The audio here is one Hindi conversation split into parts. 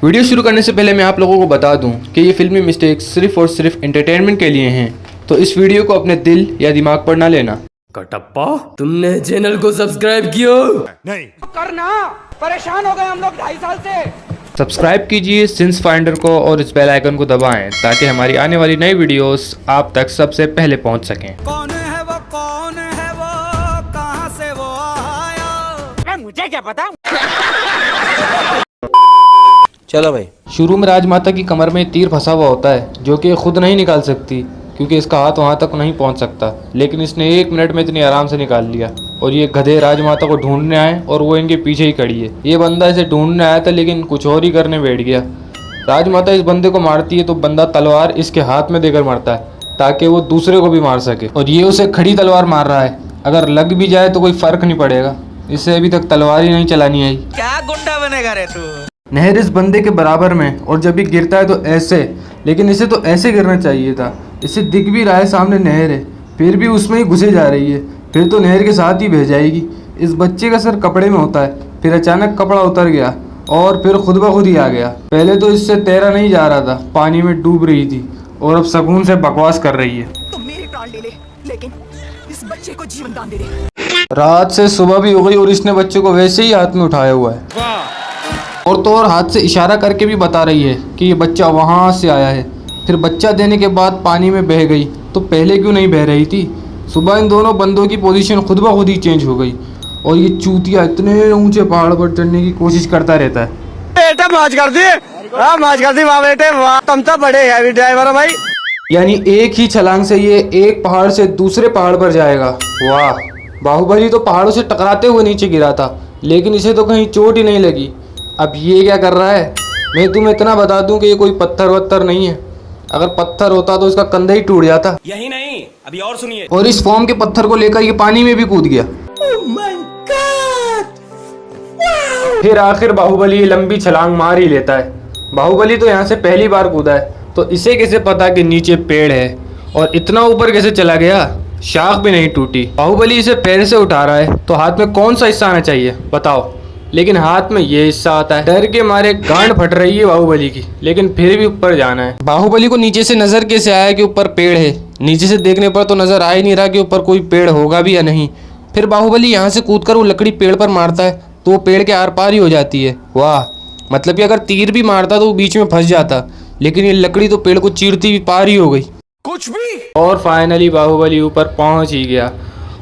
वीडियो शुरू करने से पहले मैं आप लोगों को बता दूं कि ये फिल्मी मिस्टेक्स सिर्फ और सिर्फ एंटरटेनमेंट के लिए हैं, तो इस वीडियो को अपने दिल या दिमाग पर ना लेना। कटप्पा, तुमने चैनल को सब्सक्राइब किया? नहीं करना, परेशान हो गए हम लोग 2.5 साल से। सब्सक्राइब कीजिए सिंस फाइंडर को और इस बेल आइकन को दबाएं ताकि हमारी आने वाली नई वीडियोस आप तक सबसे पहले पहुंच सकें। कौन है वो, कहां से वो आया, मुझे क्या पता। चलो भाई। शुरू में राजमाता की कमर में तीर फंसा हुआ होता है जो कि खुद नहीं निकाल सकती क्योंकि इसका हाथ वहाँ तक नहीं पहुँच सकता, लेकिन इसने 1 मिनट में इतनी आराम से निकाल लिया। और ये गधे राजमाता को ढूंढने आए और वो इनके पीछे ही खड़ी है। ये बंदा इसे ढूंढने आया था लेकिन कुछ और ही करने बैठ गया। राजमाता इस बंदे को मारती है तो बंदा तलवार इसके हाथ में देकर मारता है ताकि वो दूसरे को भी मार सके, और ये उसे खड़ी तलवार मार रहा है। अगर लग भी जाए तो कोई फर्क नहीं पड़ेगा, इसे अभी तक तलवार ही नहीं चलानी आई। क्या गुंडा बनेगा रे तू। नहर इस बंदे के बराबर में, और जब भी गिरता है तो ऐसे, लेकिन इसे तो ऐसे गिरना चाहिए था। इसे दिख भी रहा है सामने नहर है, फिर भी उसमें ही घुसे जा रही है। फिर तो नहर के साथ ही बह जाएगी। इस बच्चे का सर कपड़े में होता है, फिर अचानक कपड़ा उतर गया और फिर खुद ब खुद ही आ गया। पहले तो इससे तैरा नहीं जा रहा था, पानी में डूब रही थी और अब सुकून से बकवास कर रही है। तुम मेरे प्राण ले ले, लेकिन इस बच्चे को जीवन दान दे दे। रात से सुबह भी हो गई और इसने बच्चे को वैसे ही हाथ में उठाया हुआ है, और तो और हाथ से इशारा करके भी बता रही है कि ये बच्चा वहाँ से आया है। फिर बच्चा देने के बाद पानी में बह गई, तो पहले क्यों नहीं बह रही थी। सुबह इन दोनों बंदों की पोजीशन खुद ब खुद ही चेंज हो गई, और ये चूतिया इतने ऊंचे पहाड़ पर चढ़ने की कोशिश करता रहता है। बेटा मौज कर दी, हाँ मौज कर दी, वाह बेटे वाह, तुम तो बड़े हैवी ड्राइवर हो भाई। यानी एक ही छलांग से ये एक पहाड़ से दूसरे पहाड़ पर जाएगा। वाह, बाहुबली तो पहाड़ों से टकराते हुए नीचे गिरा था, लेकिन इसे तो कहीं चोट ही नहीं लगी। अब ये क्या कर रहा है। मैं तुम्हें इतना बता दूं कि ये कोई पत्थर वत्थर नहीं है। अगर पत्थर होता तो इसका कंधा ही टूट जाता। यही नहीं, अभी और सुनिए। और इस फॉर्म के पत्थर को लेकर ये पानी में भी कूद गया। फिर आखिर बाहुबली लंबी छलांग मार ही लेता है। बाहुबली तो यहाँ से पहली बार कूदा है, तो इसे कैसे पता कि नीचे पेड़ है, और इतना ऊपर कैसे चला गया, शाख भी नहीं टूटी। बाहुबली इसे पैर से उठा रहा है तो हाथ में कौन सा हिस्सा आना चाहिए बताओ, लेकिन हाथ में ये हिस्सा आता है। डर के मारे गांड फट रही है बाहुबली की, लेकिन फिर भी ऊपर जाना है। बाहुबली को नीचे से नजर कैसे आया कि ऊपर पेड़ है। नीचे से देखने पर तो नजर आ ही नहीं रहा कि ऊपर कोई पेड़ होगा भी या नहीं। फिर बाहुबली यहाँ से कूदकर वो लकड़ी पेड़ पर मारता है तो वो पेड़ के आर पार ही हो जाती है। वाह, मतलब कि अगर तीर भी मारता तो वो बीच में फंस जाता, लेकिन ये लकड़ी तो पेड़ को चीरती भी पार ही हो गई। कुछ भी। और फाइनली बाहुबली ऊपर पहुंच ही गया,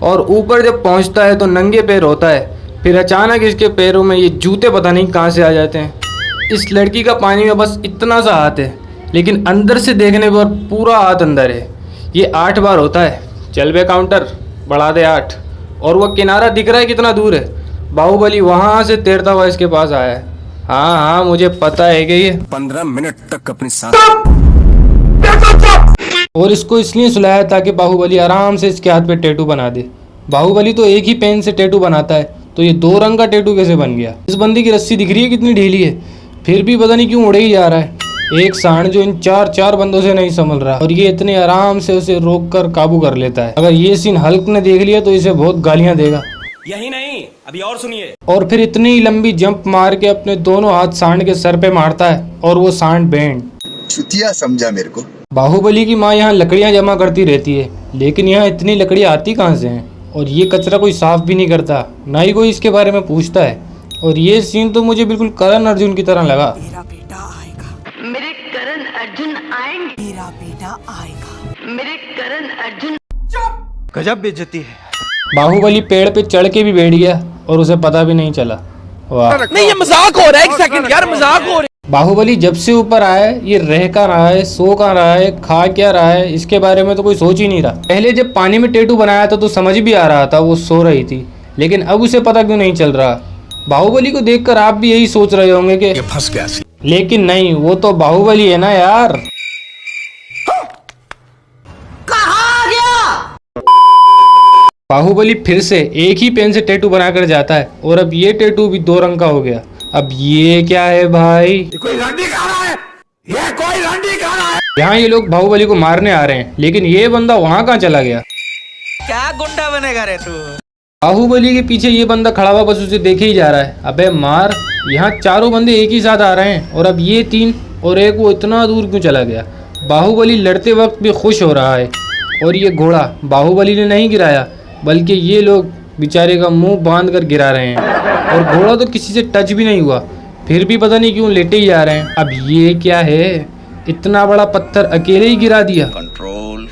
और ऊपर जब पहुंचता है तो नंगे पैर होता है। फिर अचानक इसके पैरों में ये जूते पता नहीं कहाँ से आ जाते हैं। इस लड़की का पानी में बस इतना सा हाथ है, लेकिन अंदर से देखने पर पूरा हाथ अंदर है। ये 8 बार होता है। चल बे काउंटर, बढ़ा दे 8। और वह किनारा दिख रहा है कितना दूर है। बाहुबली वहाँ से तैरता हुआ इसके पास आया है। हाँ, मुझे पता है कि ये 15 मिनट तक अपनी सांस। और इसको इसलिए सुलाया ताकि बाहुबली आराम से इसके हाथ पे टैटू बना दे। बाहुबली तो एक ही पेन से टैटू बनाता है, तो ये 2 रंग का टैटू कैसे बन गया। इस बंदी की रस्सी दिख रही है कितनी ढीली है, फिर भी पता नहीं क्यों उड़े ही जा रहा है। एक सांड जो इन 4 बंदों से नहीं संभल रहा, और ये इतने आराम से उसे रोक कर काबू कर लेता है। अगर ये सीन हल्क ने देख लिया तो इसे बहुत गालियां देगा। यही नहीं, अभी और सुनिए। और फिर इतनी लंबी जंप मार के अपने दोनों हाथ सांड के सर पे मारता है, और वो सांड बैंड। चुतिया समझा मेरे को। बाहुबली की माँ यहाँ लकड़ियाँ जमा करती रहती है, लेकिन यहाँ इतनी लकड़ियाँ आती कहाँ से हैं। और ये कचरा कोई साफ भी नहीं करता, ना ही कोई इसके बारे में पूछता है। और ये सीन तो मुझे बिल्कुल करण अर्जुन की तरह लगा। मेरा बेटा आएगा, मेरे करण अर्जुन आएंगे, मेरा बेटा आएगा, मेरे करण अर्जुन। गजब बेइज्जती है। बाहुबली पेड़ पे चढ़ के भी बैठ गया और उसे पता भी नहीं चला। वाह, नहीं ये मजाक हो रहा है, 1 सेकंड यार, मजाक हो रहा है। बाहुबली जब से ऊपर आया है ये रह कहाँ रहा है, सो कहाँ रहा है, खा क्या रहा है, इसके बारे में तो कोई सोच ही नहीं रहा। पहले जब पानी में टैटू बनाया था तो समझ भी आ रहा था वो सो रही थी, लेकिन अब उसे पता क्यों नहीं चल रहा। बाहुबली को देखकर आप भी यही सोच रहे होंगे कि फंस गया, लेकिन नहीं, वो तो बाहुबली है ना यार। बाहुबली फिर से एक ही पेन से टैटू बनाकर जाता है, और अब ये टैटू भी 2 रंग का हो गया। अब ये क्या है भाई, कोई रंडी खा रहा है, ये कोई रंडी खा रहा है। यहाँ ये लोग बाहुबली को मारने आ रहे हैं, लेकिन ये बंदा वहाँ कहाँ चला गया। क्या गुंडा बनेगा रे तू। बाहुबली के पीछे ये बंदा खड़ा हुआ बस उसे देखे ही जा रहा है। अबे मार, यहाँ चारों बंदे एक ही साथ आ रहे हैं और अब ये 3 और एक वो इतना दूर क्यों चला गया। बाहुबली लड़ते वक्त भी खुश हो रहा है और ये घोड़ा बाहुबली ने नहीं गिराया बल्कि ये लोग बेचारे का मुंह बांध कर गिरा रहे हैं और घोड़ा तो किसी से टच भी नहीं हुआ, फिर भी पता नहीं क्यों लेटे ही जा रहे हैं। अब ये क्या है, इतना बड़ा पत्थर अकेले ही गिरा दिया कंट्रोल,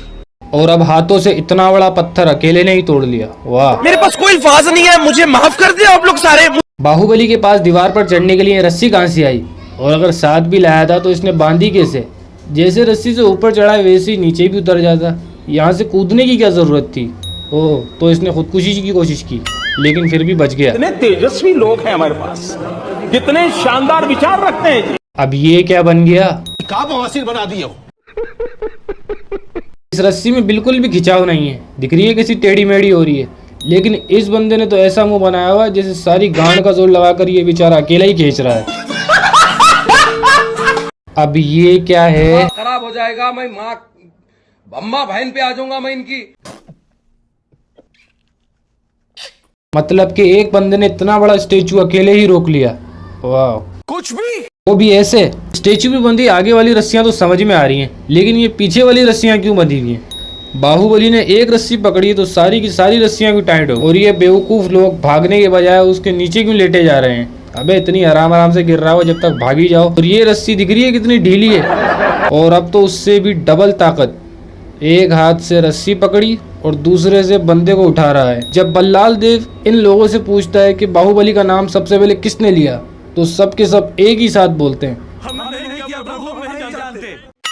और अब हाथों से इतना बड़ा पत्थर अकेले ने ही तोड़ लिया। वाह, मेरे पास कोई अल्फाज नहीं है, मुझे माफ कर दिया आप लोग सारे। बाहुबली के पास दीवार पर चढ़ने के लिए रस्सी कहाँ से आई, और अगर साथ भी लाया था तो इसने बांधी कैसे। जैसे रस्सी से ऊपर चढ़ा वैसे ही नीचे भी उतर जाता, यहाँ से कूदने की क्या जरूरत थी। ओह, तो इसने खुदकुशी की कोशिश की लेकिन फिर भी बच गया। कितने तेजस्वी लोग हैं हमारे पास, कितने शानदार विचार रखते हैं। अब ये क्या बन गया, बना दिया। इस रस्सी में बिल्कुल भी खिंचाव नहीं है, दिख रही है कैसी टेढ़ी मेढ़ी हो रही है, लेकिन इस बंदे ने तो ऐसा मुंह बनाया हुआ है जैसे सारी गांड का जोर लगाकर ये बेचारा अकेला ही खींच रहा है। अब ये क्या है, खराब हो जाएगा, मैं माँ अम्मा बहन पे आ जाऊंगा मैं इनकी। मतलब कि एक बंदे ने इतना बड़ा स्टेचू अकेले ही रोक लिया। वाह, कुछ भी, वो भी ऐसे। स्टेचू भी बंदी, आगे वाली रस्सियां तो समझ में आ रही हैं, लेकिन ये पीछे वाली रस्सियां क्यों बंधी हुई हैं। बाहुबली ने एक रस्सी पकड़ी तो सारी की सारी रस्सियां भी टाइट हो, और ये बेवकूफ लोग भागने के बजाय उसके नीचे क्यों लेटे जा रहे हैं। अबे इतनी आराम आराम से गिर रहा हो जब तक भागी जाओ। और ये रस्सी दिख रही है कितनी ढीली है, और अब तो उससे भी डबल ताकत। एक हाथ से रस्सी पकड़ी और दूसरे से बंदे को उठा रहा है। जब बल्लाल देव इन लोगों से पूछता है कि बाहुबली का नाम सबसे पहले किसने लिया, तो सब के सब एक ही साथ बोलते हैं,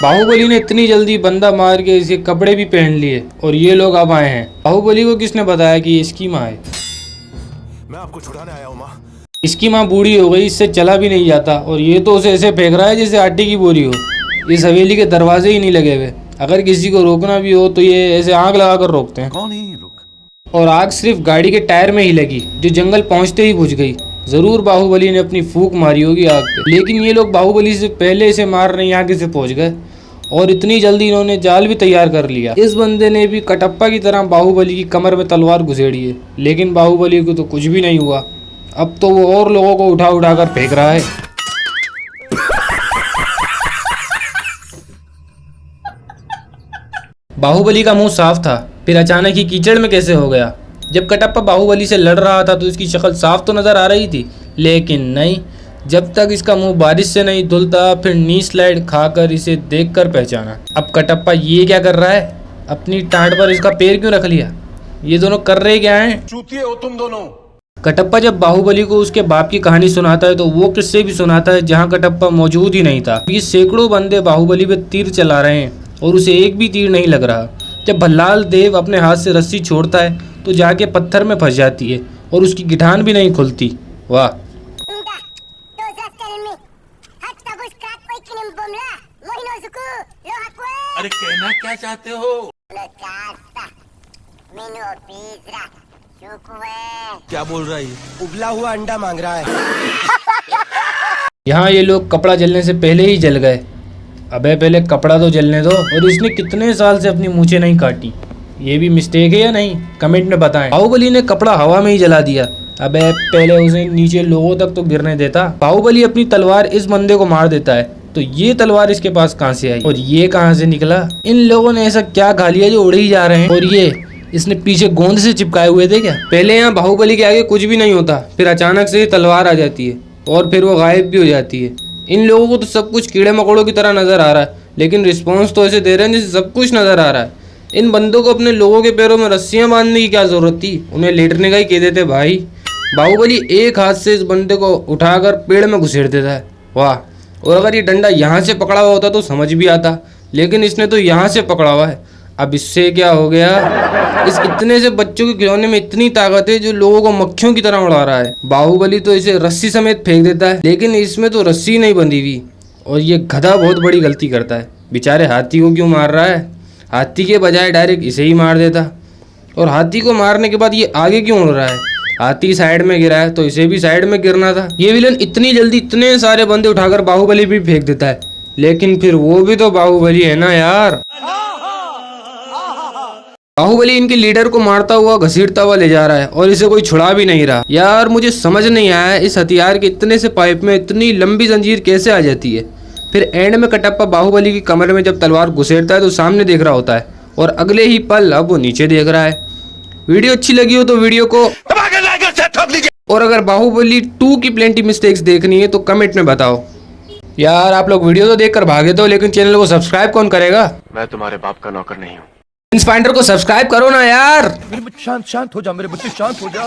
बाहुबली ने इतनी जल्दी बंदा मार के इसके कपड़े भी पहन लिए और ये लोग अब आए हैं। बाहुबली को किसने बताया कि इसकी माँ है। मैं आपको छुड़ाने आया हूँ माँ। इसकी माँ बूढ़ी हो गई, इससे चला भी नहीं जाता, और ये तो उसे ऐसे फेंक रहा है जैसे आटे की बोरी हो। इस हवेली के दरवाजे ही नहीं लगे हुए, अगर किसी को रोकना भी हो तो ये ऐसे आग लगा कर रोकते हैं। कौन है ये लोग? और आग सिर्फ गाड़ी के टायर में ही लगी जो जंगल पहुंचते ही बुझ गई। जरूर बाहुबली ने अपनी फूंक मारी होगी आग पे, लेकिन ये लोग बाहुबली से पहले इसे मारने यहाँ कैसे पहुंच गए, और इतनी जल्दी इन्होंने जाल भी तैयार कर लिया। इस बंदे ने भी कटप्पा की तरह बाहुबली की कमर में तलवार घुसेड़ी है, लेकिन बाहुबली को तो कुछ भी नहीं हुआ। अब तो वो और लोगों को उठा उठा कर फेंक रहा है। बाहुबली का मुंह साफ था, फिर अचानक ही कीचड़ में कैसे हो गया। जब कटप्पा बाहुबली से लड़ रहा था तो इसकी शक्ल साफ तो नजर आ रही थी, लेकिन नहीं, जब तक इसका मुंह बारिश से नहीं धुलता फिर नी स्लाइड खाकर इसे देखकर पहचाना। अब कटप्पा ये क्या कर रहा है, अपनी टांट पर इसका पैर क्यों रख लिया। ये दोनों कर रहे क्या हैं? चूतिए हो तुम दोनों। कटप्पा जब बाहुबली को उसके बाप की कहानी सुनाता है तो वो किस्से भी सुनाता है जहाँ कटप्पा मौजूद ही नहीं था। ये सैकड़ों बंदे बाहुबली पे तीर चला रहे हैं और उसे एक भी तीर नहीं लग रहा। जब भल्लाल देव अपने हाथ से रस्सी छोड़ता है तो जाके पत्थर में फंस जाती है और उसकी गिठान भी नहीं खुलती। वाह, अरे कहना क्या चाहते हो? क्या बोल रहा है? उबला हुआ अंडा मांग रहा है। यहाँ ये लोग कपड़ा जलने से पहले ही जल गए। अबे पहले कपड़ा तो जलने दो। और इसने कितने साल से अपनी मूछें नहीं काटी, ये भी मिस्टेक है या नहीं, कमेंट में बताएं। बाहुबली ने कपड़ा हवा में ही जला दिया। अबे पहले उसे नीचे लोगों तक तो गिरने देता। बाहुबली अपनी तलवार इस बंदे को मार देता है, तो ये तलवार इसके पास कहाँ से आई और ये कहाँ से निकला। इन लोगों ने ऐसा क्या खा लिया जो उड़ ही जा रहे हैं। और ये इसने पीछे गोंद से चिपकाए हुए थे क्या। पहले यहाँ बाहुबली के आगे कुछ भी नहीं होता, फिर अचानक से ही तलवार आ जाती है और फिर वो गायब भी हो जाती है। इन लोगों को तो सब कुछ कीड़े मकोड़ों की तरह नजर आ रहा है, लेकिन रिस्पॉन्स तो ऐसे दे रहे हैं जैसे सब कुछ नजर आ रहा है। इन बंदों को अपने लोगों के पैरों में रस्सियां बांधने की क्या जरूरत थी, उन्हें लेटने का ही कह देते भाई। बाहुबली एक हाथ से इस बंदे को उठाकर पेड़ में घुसेड़ देता है। वाह, और अगर ये डंडा यहाँ से पकड़ा हुआ होता तो समझ भी आता, लेकिन इसने तो यहाँ से पकड़ा हुआ है। अब इससे क्या हो गया, इस इतने से बच्चों के खिलौने में इतनी ताकत है जो लोगों को मक्खियों की तरह उड़ा रहा है। बाहुबली तो इसे रस्सी समेत फेंक देता है, लेकिन इसमें तो रस्सी नहीं बंधी हुई। और ये गधा बहुत बड़ी गलती करता है, बेचारे हाथी को क्यों मार रहा है। हाथी के बजाय डायरेक्ट इसे ही मार देता। और हाथी को मारने के बाद ये आगे क्यों उड़ रहा है। हाथी साइड में गिरा है तो इसे भी साइड में गिरना था। ये विलन इतनी जल्दी इतने सारे बंदे उठाकर बाहुबली भी फेंक देता है, लेकिन फिर वो भी तो बाहुबली है ना यार। बाहुबली इनके लीडर को मारता हुआ घसीटता हुआ ले जा रहा है और इसे कोई छुड़ा भी नहीं रहा। यार मुझे समझ नहीं आया इस हथियार के इतने से पाइप में इतनी लंबी जंजीर कैसे आ जाती है। फिर एंड में कटप्पा बाहुबली की कमर में जब तलवार घुसेड़ता है तो सामने देख रहा होता है और अगले ही पल अब वो नीचे देख रहा है। वीडियो अच्छी लगी हो तो वीडियो को और अगर बाहुबली 2 की प्लेंटी मिस्टेक्स देखनी है तो कमेंट में बताओ। यार आप लोग वीडियो तो देखकर भागे तो लेकिन चैनल को सब्सक्राइब कौन करेगा। मैं तुम्हारे बाप का नौकर नहीं हूँ। फाइंडर को सब्सक्राइब करो ना यार। शांत हो जा मेरे बच्चे, शांत हो जा।